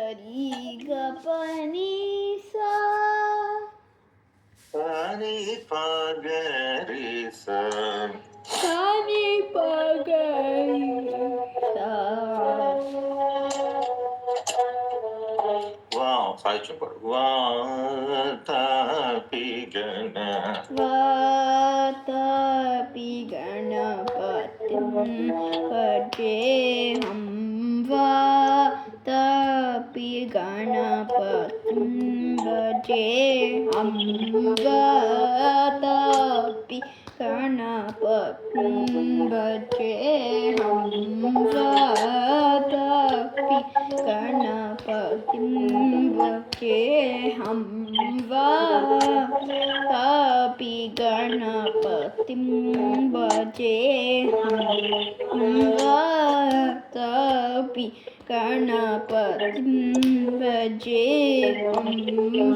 री ग प नि सा रे प ग रे सा सा नि प ग रे सा. साहित्य वातापि गण वातापि गणपतिं भजेऽहं वातापि गणपतिं भजेऽहं वातापि गणपतिं भजेऽहं वातापि गणपतिं भजेऽहं वातापि गणपतिं भजेऽहं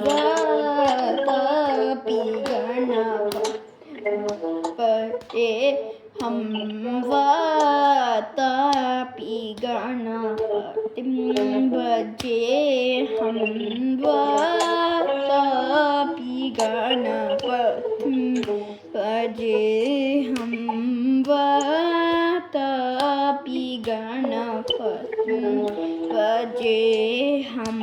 वातापि गणपतिं भजेऽहं वातापि हम वातापि गणपतिं भजेऽहं वातापि गणपतिं भजेऽहं वातापि गणपतिं भजेऽहं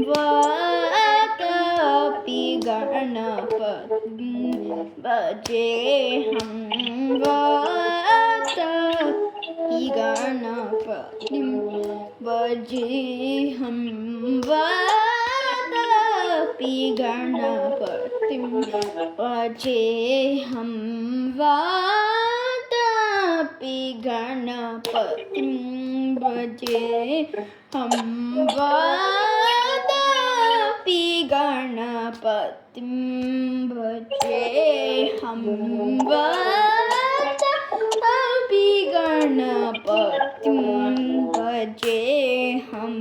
वातापि गणपतिं भजेऽहं वातापि गणपतिं भजेऽहं वातापि गणपतिं भजेऽहं वातापि गणपतिं भजेऽहं वातापि गणपतिं भजेऽहं वातापि गणपतिं भजेऽहं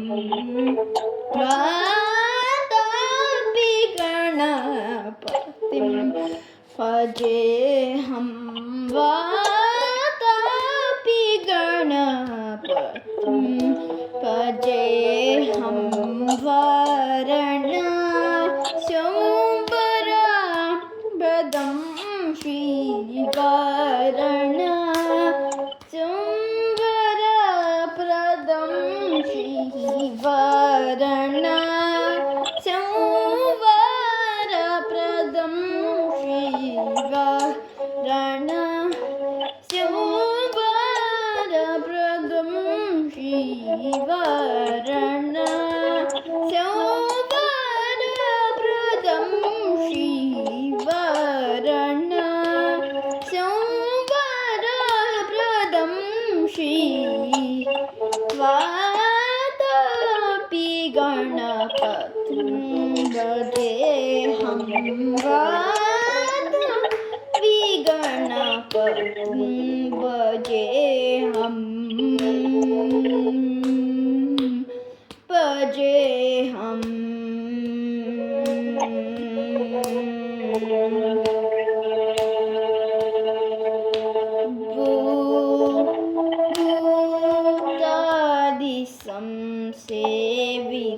वातापि गणपतिं भजेऽहं वातापि गणपतिं भजेऽहं वाराणस्यां वरप्रदं श्रीवाराणस्यां वरप्रदं श्रीवाराणस्यां वरप्रदं श्रीवाराणस्यां वरप्रदं श्रीवाराणस्यां वरप्रदं श्रीवाराणस्यां वरप्रदं वातापि गणपतिं भजेऽहं वातापि गणपतिं भजेऽहं भूतादिसं सेवितचरणं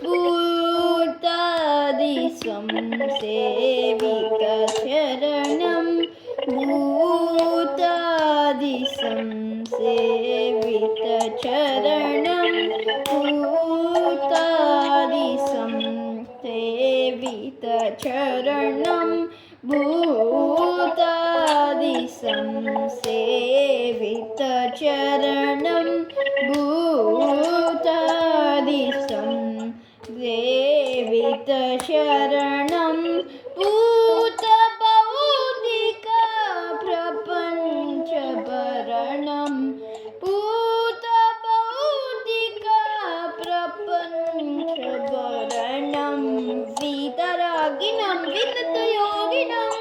भूतादिसं सेवितचरणं भूतादिसं सेवितचरणं भूतादिसं सेवितचरणं भूतादिसं सेवितचरणं भूतादिसं सेवितचरणं भूतभौतिकप्रपञ्चभरणं भूतभौतिकप्रपञ्चभरणं वीतरागिनं विततयोगिनं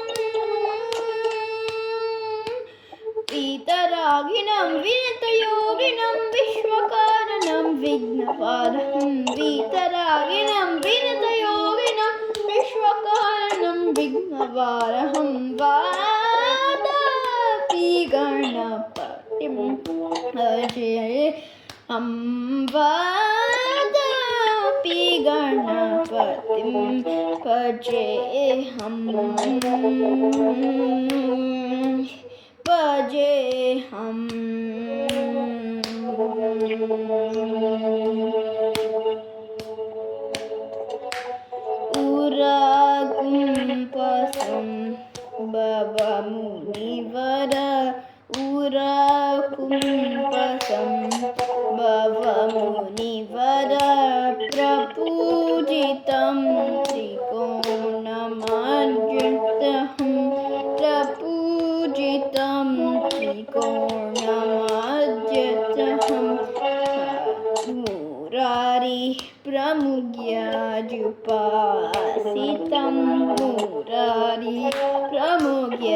वीतरागिनं विनतयोगिनं विश्वकारणं विघ्नपारं वीतरागिनं विनतयोगिनं विश्वकारणं विघ्नपारं वातापि गणपतिं भजेऽहं हं वादापि गणपतिं भजेऽहम् उराकुम्पसं भवमुनिवर उराकुम्पसं भवमुनिवर प्रपूजितं त्रिकोणमर्जितहं प्रपूजितं त्रिकोणमर्जितहं मुरारी प्रमुग्याजुपासितं मुरारी प्रमुग्याजुपासितं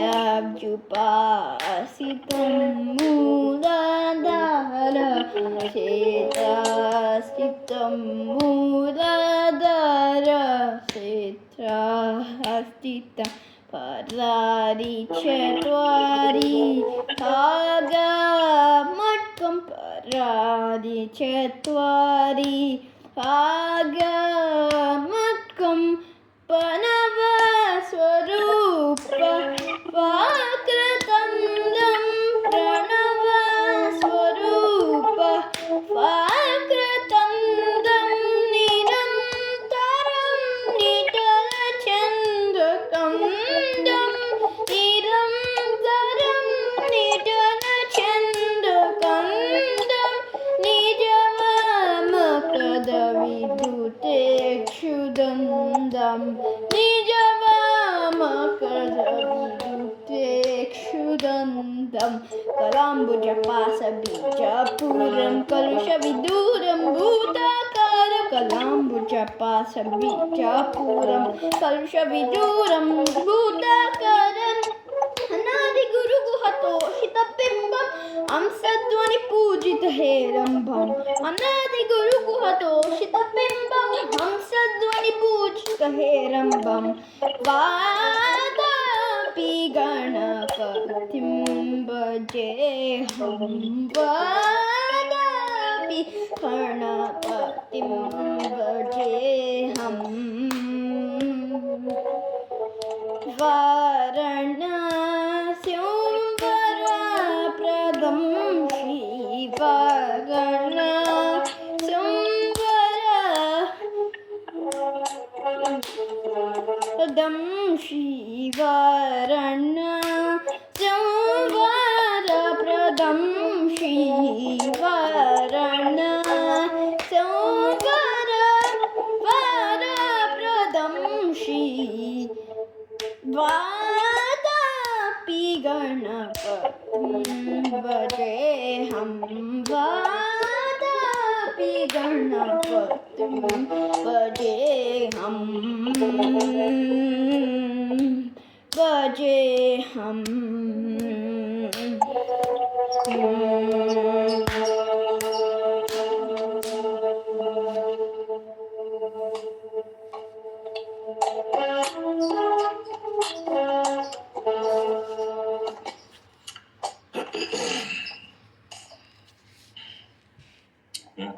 मूलाधार क्षेत्रास्थितं मूलाधार क्षेत्रास्थितं परारि चत्वारि आगमट्कं परारि चत्वारि आगमट्कं प्रणवस्वरूप वाक्रतुण्डं प्रणवस्वरूप वाक्रतुण्डं निरन्तरं निटलचन्द्रकन्दं निरन्तरं निटलचन्द्रकन्दं निजवामकदविद्युतेक्षुदन्दं निजवामकदविद्युतेक्षुदन्दं कलाम्बुजपाशबीजापुरं कलुषविदूरं भूताकार कलाम्बुजपाशबीजापुरं कलुषविदूरं भूताकारम् अनादिगुरुगुहतोषितबिम्बम् हंसध्वनिपूजितहेरम्भम् अनादिगुरुगुहतोषितबिम्बम् हंसध्वनिपूजितहेरम्भम् वादापि गणपतिं भजेऽहं वादापि गणपतिं भजेऽहम् वाराणस्यों वरप्रदं श्रीवाराणस्यों वरप्रदं श्रीवाराणस्यों वरप्रदं श्रीवाराणस्यों वरप्रदं श्री वादापि गणपतिं भजेऽहं वादापि गणपतिं भजेऽहं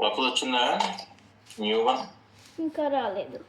ప్రపోజ్ వచ్చిందా న్యూ వన్ ఇంకా రాలేదు.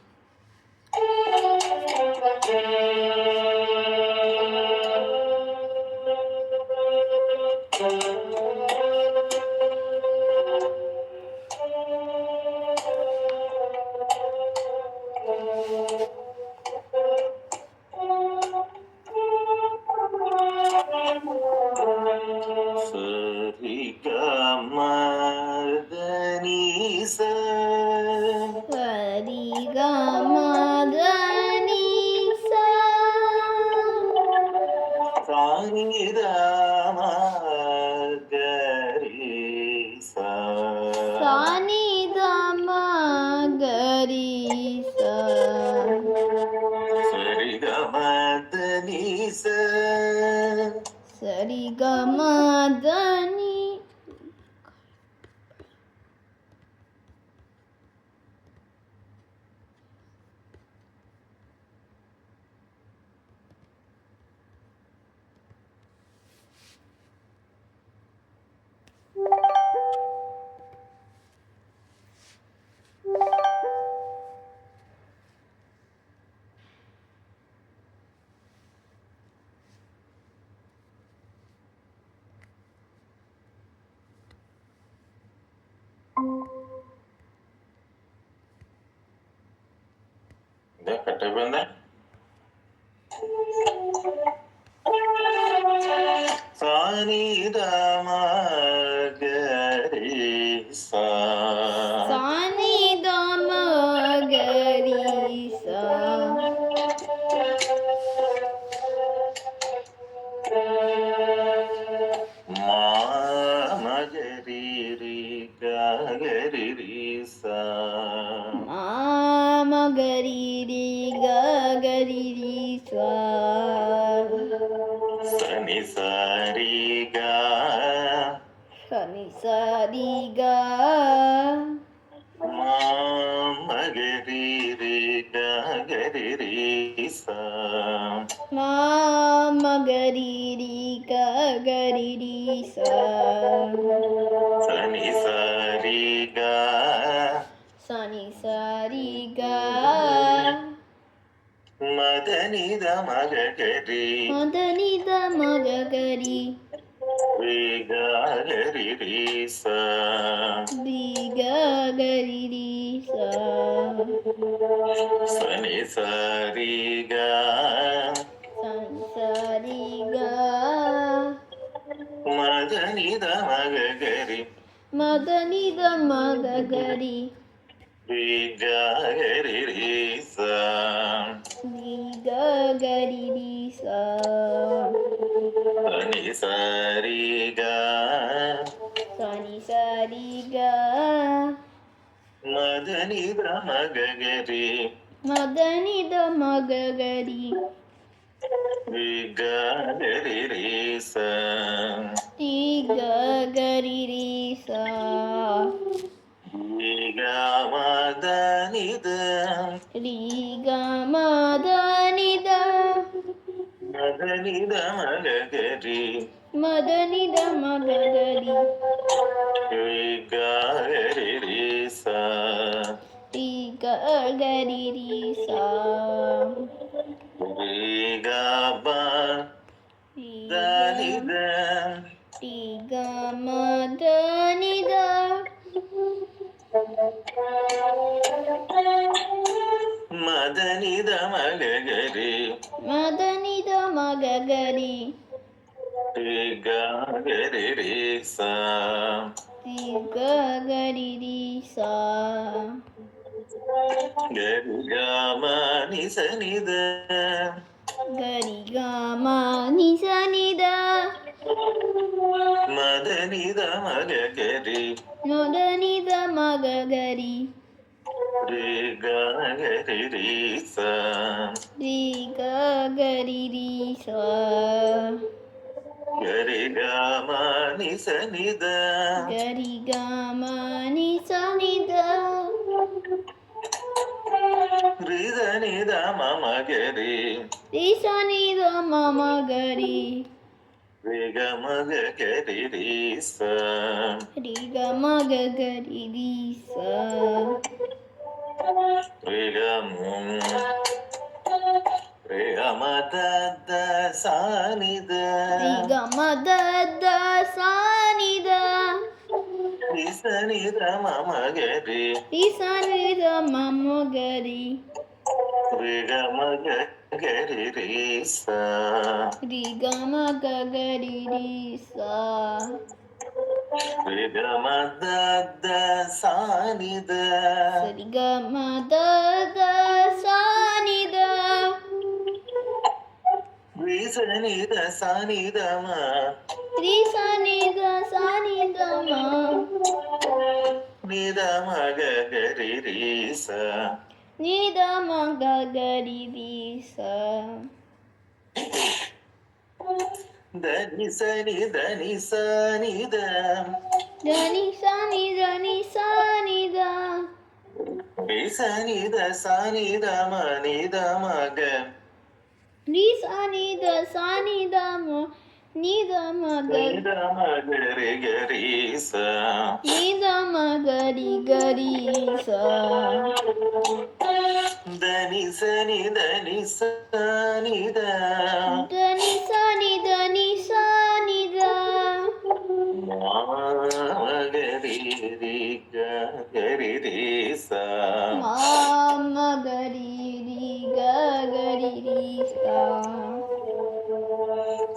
ಸರಿಗಮದನಿ ಇದೇ ಕಟ್ಟೆ ಬಂದೆ. ಸಾನಿದ ಮಗರಿ ಸಾ ಸಾನಿ ದ ಮಗರಿ ಸಾ ಮಾ ಮಗರಿ ರಿ ಗರಿ ರಿ ಸಾ ಮಾ ಮಗರಿ ರಿ ಗ ಗರಿ ರಿ ಸಾ ಸನಿ ಸರಿ ಗ ಸನಿ ಸರಿ ಗ ಮಾ ಮಗರಿ ರಿ ಗರಿ ರಿ ಸಾ ಮಾ ಮಗರಿ ರಿ ಗ ಗರಿ ರಿ ಸಾ ಸನಿ ಸರಿ ಗ ಸನಿ ಸರಿ ಗ ಮದನಿದ ಮಗರಿ ಮದನಿದ ಮಗ ಗರಿ ರಿ ಗರಿ ರಿ ಸಾ ರಿ ಗ ಗರಿ ರಿ ಸಾ ಸನಿ ಸರಿ ಗ ಸನಿ ಸರಿ ಗ ಮದನಿದ ಮಗರಿ ಮದನಿದ ಮಗ ಗರಿ ರಿ ಗರಿ ರಿ ಸಾ ರಿ ಗ ಗರಿ ರಿ ಸಾ ಸನಿ ಸರಿ ಗ ಸನಿ ಸರಿ ಗ ಮದನಿದ ಮಗರಿ ಮದನಿದ ಮಗ ಗರಿ ರಿ ಗರಿ ರಿ ಸಾ ರಿ ಗ ಗರಿ ರಿ ಸಾ ಈಗ ಮದನಿದ ರಿ ಗ ಮದನಿದ ಮದನಿದ ಮಗರಿ ಮದನಿದ ಮಗ ಗರಿ ರಿ ಗರಿ ರಿ ಸಾ ರಿ ಗ ಗರಿ ರಿ ಸಾ ರಿ ಗ ಬ ರಿ ದನಿದ ಗ ಮದನಿದ ಮದನಿದ ಮಗರಿ ಮದನಿದ ಮಗ ಗರಿ ರಿ ಗರಿ ರಿ ಸಾ ರಿ ಗ ಗರಿ ರಿ ಸಾ ಗರಿ ಗ ಮ ನಿ ಸ ನಿ ದ ಗರಿ ಗ ಮ ನಿ ಸ ನಿ ದ ಮದನಿದ ಮಗರಿ ಮದನಿದ ಮಗ ಗರಿ ರಿ ಗರಿ ರಿ ಸಾ ರಿ ಗ ಗರಿ ರಿ ಸಾ ಗರಿ ಗ ಮ ನಿ ಸ ನಿ ದ ಗರಿ ಗ ಮ ನಿ ಸ ನಿ ದ ರಿ ದ ನಿ ದ ಮ ಮಗರಿ ರಿ ಸ ನಿ ದ ಮ ಮ ಗರಿ ರಿ ಗ ಮ ಗರಿ ರಿ ಸಾ ರಿ ಗ ಮ ಗ ಗರಿ ರಿ ಸಾ ರಿ ಗ ರಿ ಗ ಮ ದ ದ ಸಾ ನಿ ದ ರಿ ಗ ಮ ದ ದ ಸಾ ನಿ ದ ರಿ ಸ ನಿ ದ ಮ ಮಗರಿ ರಿ ಸ ನಿ ದ ಮ ಮ ಗರಿ ರಿ ಗ ಮ ಗರಿ ರಿ ಸಾ ರಿ ಗ ಮ ಗ ಗರಿ ರಿ ಸಾ ರಿ ಗ ಮ ದ ದ ಸಾ ನಿ ದ ಸರಿ ಗ ಮ ದ ದ ಸಾ ನಿ ದ ರಿ ಸ ನಿ ದ ಸಾ ನಿ ದ ಮ ರಿ ಸ ನಿ ದ ಸಾ ನಿ ದ ಮ ನಿ ದ ಮ ಗರಿ ರಿ ಸಾ ನಿ ದ ಮ ಗ ಗರಿ ರಿ ಸಾ ದ ನಿ ಸ ನಿ ದ ನಿ ಸ ನಿ ದ ದ ನಿ ಸ ನಿ ದ ನಿ ಸ ನಿ ದ ರಿ ಸ ನಿ ದ ಸಾ ನಿ ದ ಮ ನಿ ದ ಮ ಗ ರಿ ಸ ನಿ ದ ಸಾ ನಿ ದ ಮ ನಿ ದ ಮ ಗ ನಿ ದ ಮ ಗರಿ ಗರಿ ಸಾ ನಿ ದ ಮ ಗರಿ ಗರಿ ಸಾ ದ ನಿ ಸ ನಿ ದ ನಿ ಸ ನಿ ದ ದ ನಿ ಸ ನಿ ದ ನಿ ಸ ನಿ ದ ಮ ಗರಿ ರಿ ಗ ಗರಿ ರಿ ಸಾ ಮ ಮ ಗರಿ ರಿ sa.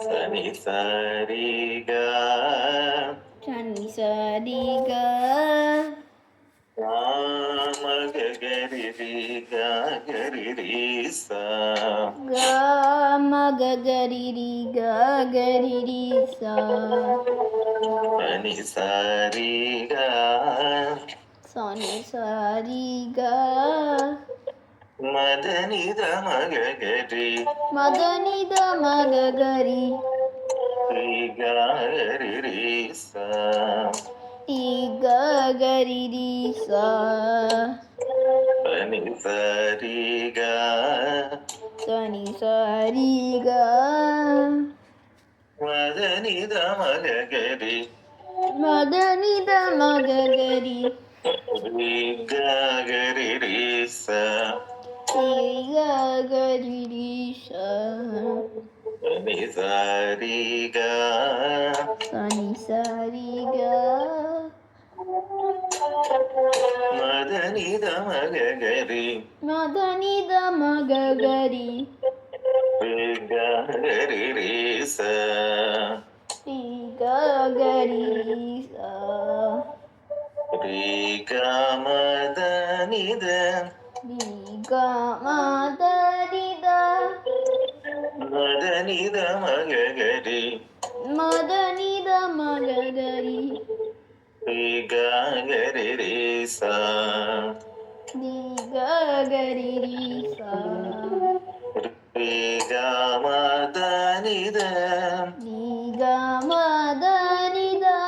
Sani sari ga. Sani sa di ga. Ga ga gari ri ga gari ri sa. Ga ma ga gari ri ga gari ri sa. Sani sari ga. Sani sa ri ga. Madani da maga gari. Madani da ma ga gari. Ri ga gari ri sa. I ga gari ri sa. Sani sari ga. Sani sa ri ga. Madani da maga gari. Madani da ma ga gari. Ri ga gari ri sa. I ga gari ri sa. Sani sari ga. Sani sa ri ga. Madani da maga gari. Madani da ma ga gari. Ri ga gari ri sa. I ga gari ri sa. Ri ga madani da. Ri ga ma da ri da. Madani da maga gari. Madani da ma ga gari. Ri ga gari ri sa. Ri ga gari ri sa. Ri ga madani da. Ri ga ma da ri da.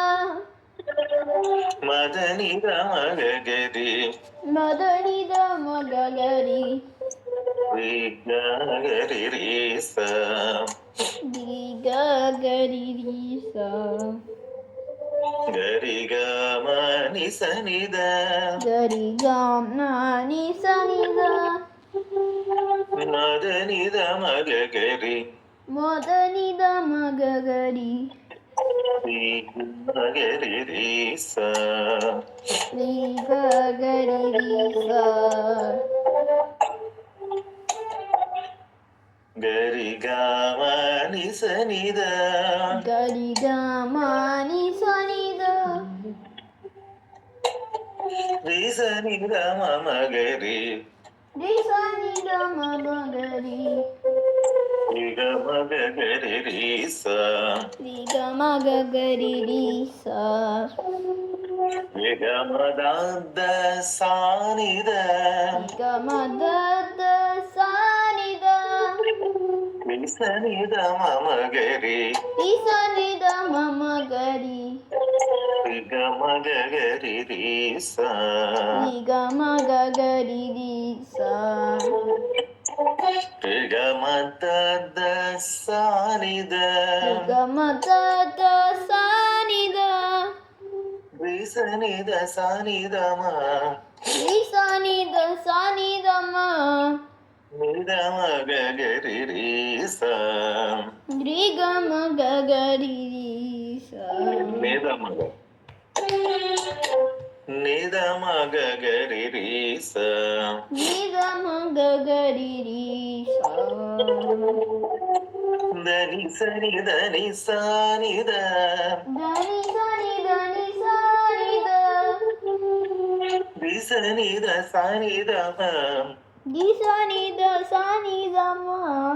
Madani da maga gari. Madani da ma ga gari. Ri ga gari ri sa. Ri ga gari ri sa. Gari ga ma ni sa ni da. Gari ga ma ni sa ni da. Madani da maga gari. Madani da ma ga gari. Ri ga gari ri sa. Ri ga gari ri sa. Gari ga ma ni sa ni da. Gari ga ma ni sa ni da. Ri sa ni da ma ma gari. Ri sa ni da ma ma gari. Ri ga ma ga gari ri sa. Ri ga ma ga gari ri sa. Ri ga ma da da sa ni da. Ri ga ma da da sa ni da. Ri sa ni da ma ma gari. Ri sa ni da ma ma gari. Ri ga ma ga gari ri sa. Ri ga ma ga gari ri sa. Ri ga ma da da sa ni da. Ri ga ma da da sa ni da. Ri sa ni da sa ni da ma. Ri sa ni da sa ni da ma. Ni da ma ga gari ri sa. Ri ga ma ga gari ri sa. Ni da ma ga. Ni da ma ga gari ri sa. Ni da ma ga gari ri sa. Da ni sa ni da ni sa ni da. Da ni sa ni da ni sa ni da. Ri sa ni da sa ni da ma. Di sa ni da sa ni da ma.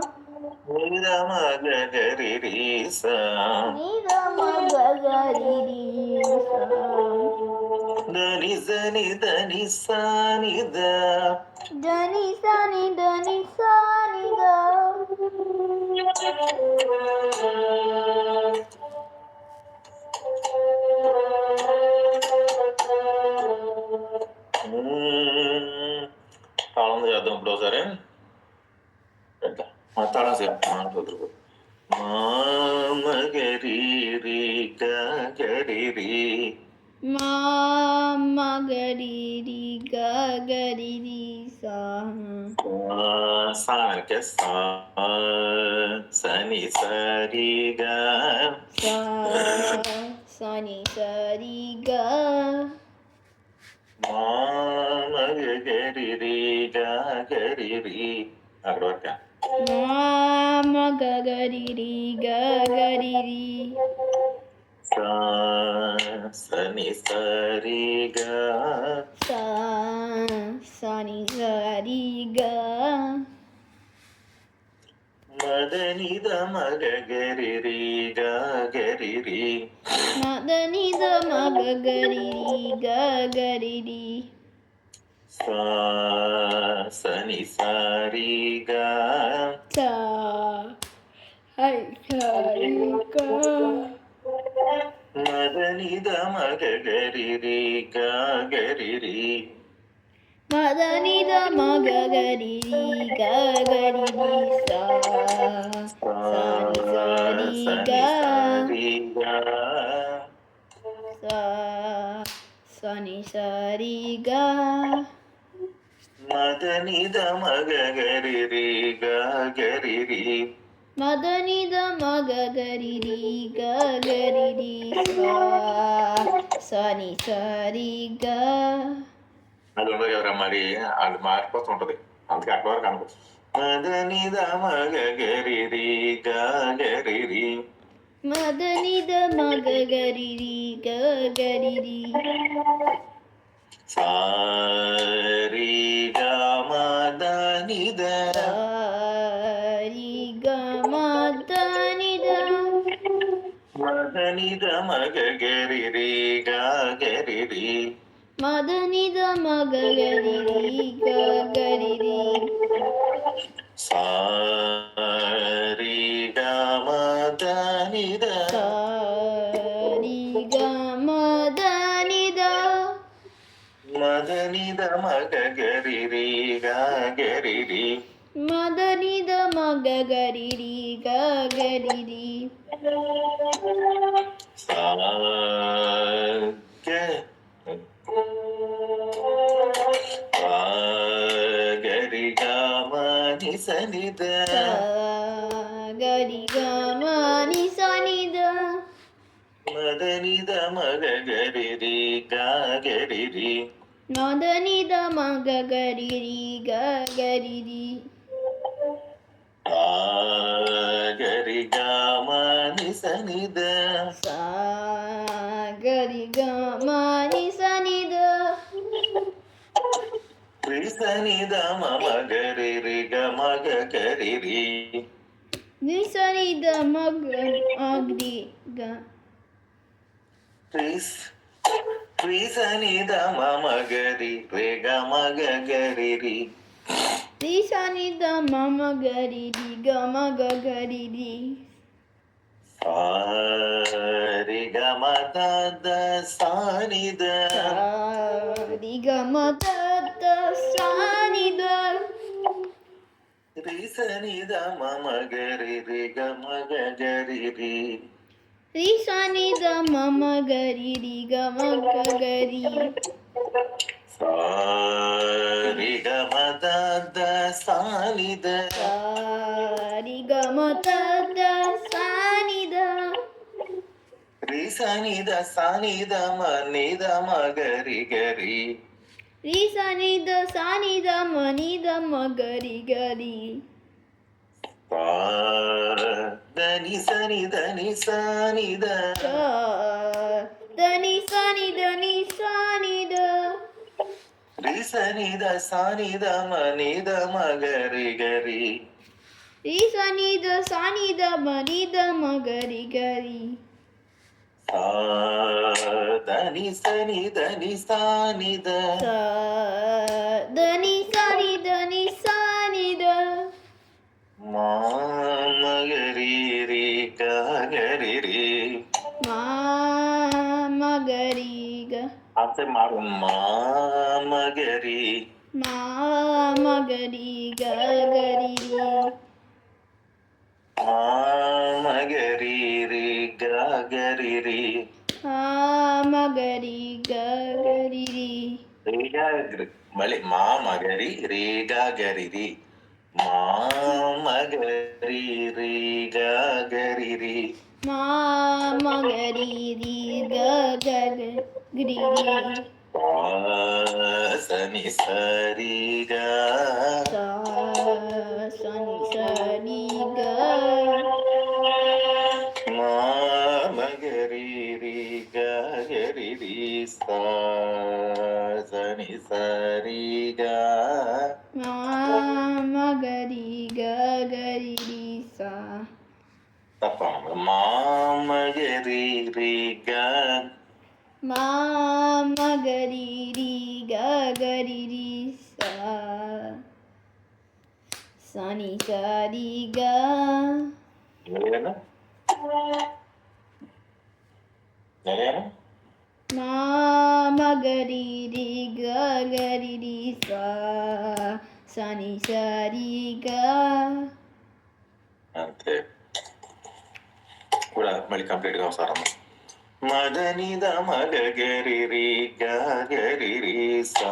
Ni da ma ga gari ri sa. Ni da ma ga gari ri sa. Da ni sa ni da ni sa ni da. Da ni sa ni da ni sa ni da. తాళం చేద్దాం ఇప్పుడు ఒకసారి తాళం చేద్దాం మామగరి రి గరి రి. Ma ma gari ri ga gari ri sa. Sa ke sa. Sa ni sa ri ga. Sa sa ni sa ri ga. మామగరి రి గరి రి. అక్కడ వరక ma ga ga ri ri ga ga ri ri. sa sa ni sa ri ga sa ni ga ri ga. ma da ni da ma ga ga ri ri ga ga ri ri. Ma da ni da ma ga ga ri ri ga ga ri ri. sa ni sa ri ga Sa hai sa ri ga. ma da ni da ma ga ga ri ri ga ga ri ri. Ma da ni da ma ga ga ri ri ga ga ri ri. Sa ni sa ri ga. Sa ni sa ri ga. ma da ni da ma ga ga ri ri ga ga ri ri. Ma da ni da ma ga ga ri ri ga ga ri ri. Sa ni sa ri ga. అది ఉండదు కదరా మరి అది మారిపోతూ ఉంటది అందుకే అక్కడ వరకు అనుకో మదని గరి రి గరి రి. Ma da ni da ma ga ga ri ri ga ga ri ri. sa ri ga ma da ni da. Sa ri ga ma da ni da. మదని ద మగ గరి రి గరి రి. Ma da ni da ma ga ga ri ri ga ga ri ri. sa ri ga ma da ni da. Sa ri ga ma da ni da. మదని ద మగ గరి రి గరి రి. Ma da ni da ma ga ga ri ri ga ga ri ri. sa ge gari ga ma ni sa ni da. Sa ga ri ga ma ni sa ni da. మదని ద మగ గరి రి గరి రి. Ma da ni da ma ga ga ri ri ga ga ri ri. గరి గా మా ని స ని the. Sa ga ri ga ma ni sa ni da. రి స ని ద మ మ గరి రి గ మ గ గరి రి. Ni sa ni da ma ga agri ga. రి స ని ద మ మ గరి రి గ మ గ గరి రి. Ni sa ni da ma ma ga ri ri ga ma ga ga ri ri. sa ri ga ma da da sa ni da. Sa ri ga ma da da sa ni da. రి స ని the మ మ గరి రి గ మ గ గరి రి. Ri sa ni da ma ma ga ri ri ga ma ga ga ri. sa ri ga ma da da sa ni da. Sa ri ga ma da da sa ni da. రి స ని the సా ని the మ ని the మ గరి గరి. Ri sa ni da sa ni da ma ni da ma ga ri ga ri. sa the ని స ని ద ని సా ని the. Sa da ni sa ni da ni sa ni da. రి స ని ద సా ని ద మ ని ద మ గరి గరి. Ri sa ni da sa ni da ma ni da ma ga ri ga ri. sa the ని స ని ద ని సా ని the. Sa da ni sa ni da ni sa ni da. మా మగరి రి గరి రి. Ma ma ga ri ga. అంతే మారు మా మగరి. Ma ma ga ri ga ga ri ri. మా మగరి రి గరి రి. Ma ma ga ri ga ga ri ri. మళ్ళీ మా మగరి రి గరి రి. మా మగరి రి గరి రి. Ma ma ga ri ri ga ga ga ri ri. స సని సరిగా సా సని సరి గ మా మగరి రి గరి రి సా సని సరిగా మా మగరి గరి రి సా తప్ప మా మగరి రి గ మా మగరి రి గరి రి సా సని సరి గ మా మగరి రి గరి రి సా సని సరి గ అంతే కూడా మళ్ళీ కంప్లీట్ గా ఒకసారి మదని ద మగ గరి రి గరి రి సా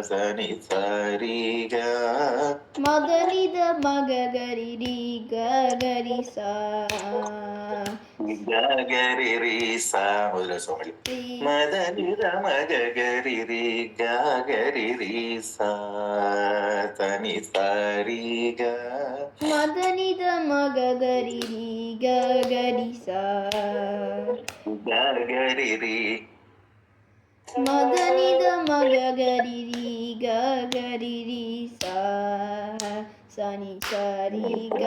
సని సరి గా మదని ద మగ గరి రి గరి సా గరి రి సా వదిలేసాం మళ్ళీ మదని ద మగ గరి రి గరి రి సా సని సరి గా మదని ద మగ గరి రి గరి సా గరి రి మదని ద మగ గరి రి గరి రి సా సని సరి గ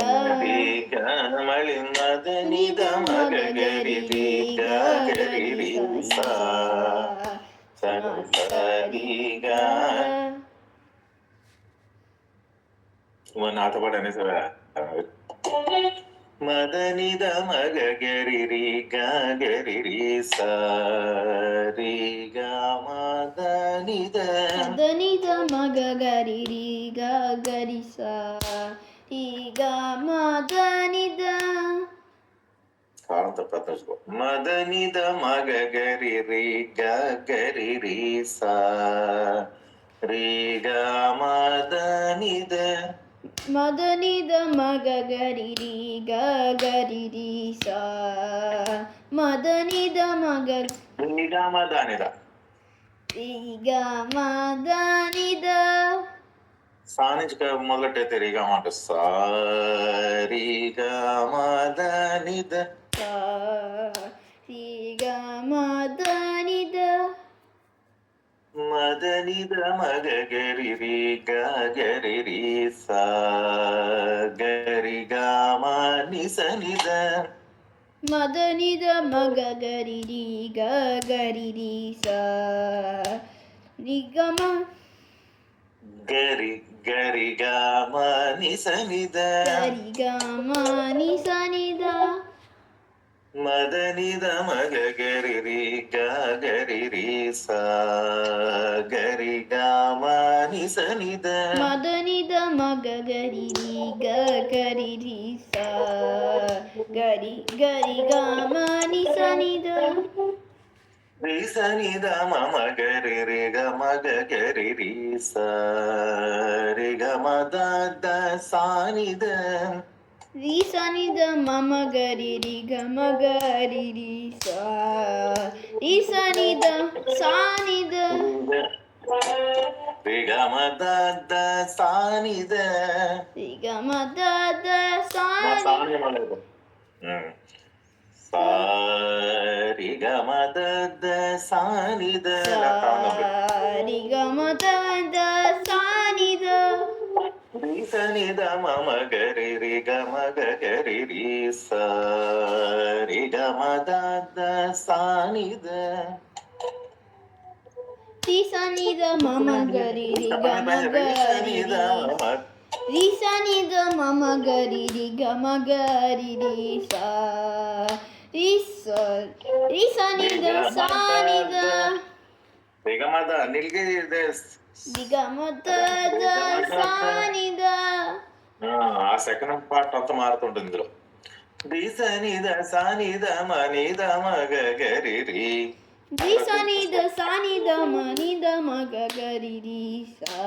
మళ్ళీ మదని ద మగ గరి రి గరి రి సా సని సరి గా నాతో పాటు అనేసారా మదని ద మగ గరి రి గరి రి సా రి గ మదని ద మదని ద మగ గరి రి గరి సా రి గ మదని ద కాలంతో ప్రశ్నించుకో మదని ద మగ గరి రి గరి రి సా రి గ మదని ద మదని ద మగ గరి రి గరి రి సా మదని ద మగ రి గ మదని ద రి గ మదని ద సా నుంచి మొదలెట్టయితే రి గ మాట సా రి గ మదని ద సా రి గ మదని ద మదని ద మగ గరి రి గరి రి సా గరి గ ని సని ద మదని ద మగ గరి రి గరి రి సా రి గ మ గరి గరి గ ని సని ద గరి గ మ ని సని ద మదని ద మగ గరి రి గరి రి సా గరి గ ని సని ద మదని ద మగ గరి రి గరి రి సా గరి గరి గ మ ని సని ద రి సని ద మమ గరి రి గ మగ గరి రి సా రి గ మ ద ద సాని ద రి సని ద మమ గరి రి గ మ గరి రి సా రి సని ద సాని ద రి గ మ ద ద సాని ద రి గ మ ద ద సాని సా రి గ మ ద ద సాని ద రి గ మ ద ద సాని ద రి సని ద మమ గరి రి గ మగ గరి రి సా రి గ మ ద ద సాని ద రి సని ద మమ గరి రి గ మ గరి రి రి సని ద మమ గరి రి గ మ గరి రి సా రి సని ద సాని ద రి గ మ ద నిల్గి రి గ మ ద ద సాని ద ఆ సెకండ్ పార్ట్ అంతా మారుతుంటుంది ఇందులో రి సని ద సాని ద మని ద మగ గరి రి రి సని ద సాని ద మని ద మగ గరి రి సా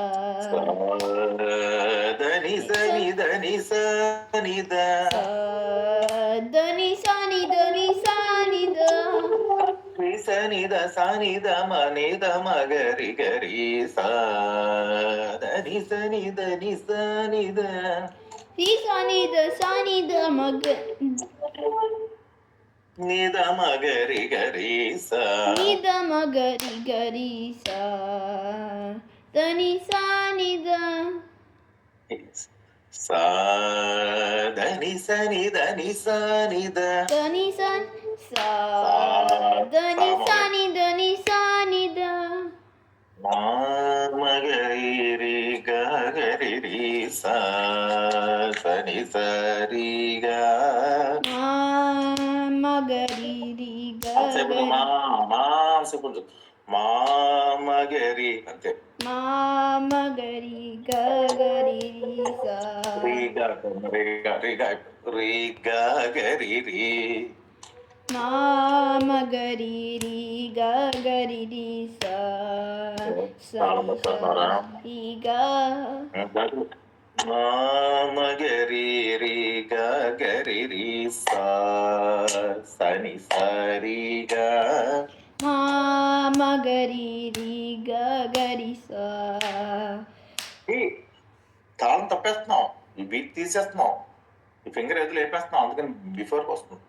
దని సని దని సని ద దని సాని ద రి సాని ద రి సని నిద సానిద మనిద మగరి గరి సా దని సని దని సానిద రి సా ని ద మగ నిద మగరి గరి సా ని ద మగరి గరి సా దని సా ని ద సా దని సని దని సాని ద దని సా సా దని సా ని ద మా మగరి రి గరి రి సా సని సరి గా మా మగరి రి అంతసేపు గ మా సేపు మా మగరి అంతే మా మగరి గరి రి సా రి గా రి గా గరి రి మా మగరి రి గరి రి సా సని సా రి గా మా మగరి రి గరి రి సా సని సరి గా మా మగరి రి గరి సా తాళం తప్పేస్తున్నావు ఈ బీట్ తీసేస్తున్నావు ఈ ఫింగర్ ఎదురు లేపేస్తున్నావు అందుకని బిఫోర్ వస్తుంది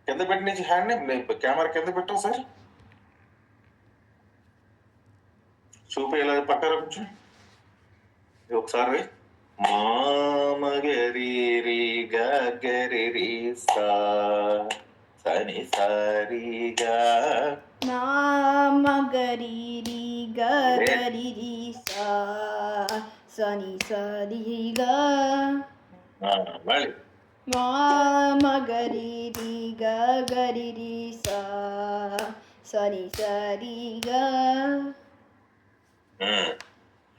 కింద పెట్టి నుంచి హ్యాండ్ కెమెరా కింద పెట్టావు సార్ చూపు ఇలా పక్కన కొంచెం ఒకసారి మా మగరి రి గరి రి సా సని సరి గా నా మగరి రి గరి రి సా సని సరి గా మళ్ళీ మా మగరి రి గరి రి సా సని సరి గా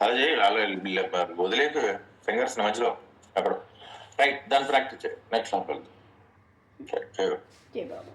అలా చేయి అలా వదిలేక ఫింగర్స్ మధ్యలో అక్కడ రైట్ దాన్ని ప్రాక్టీస్ చేయి నెక్స్ట్ జై బాబా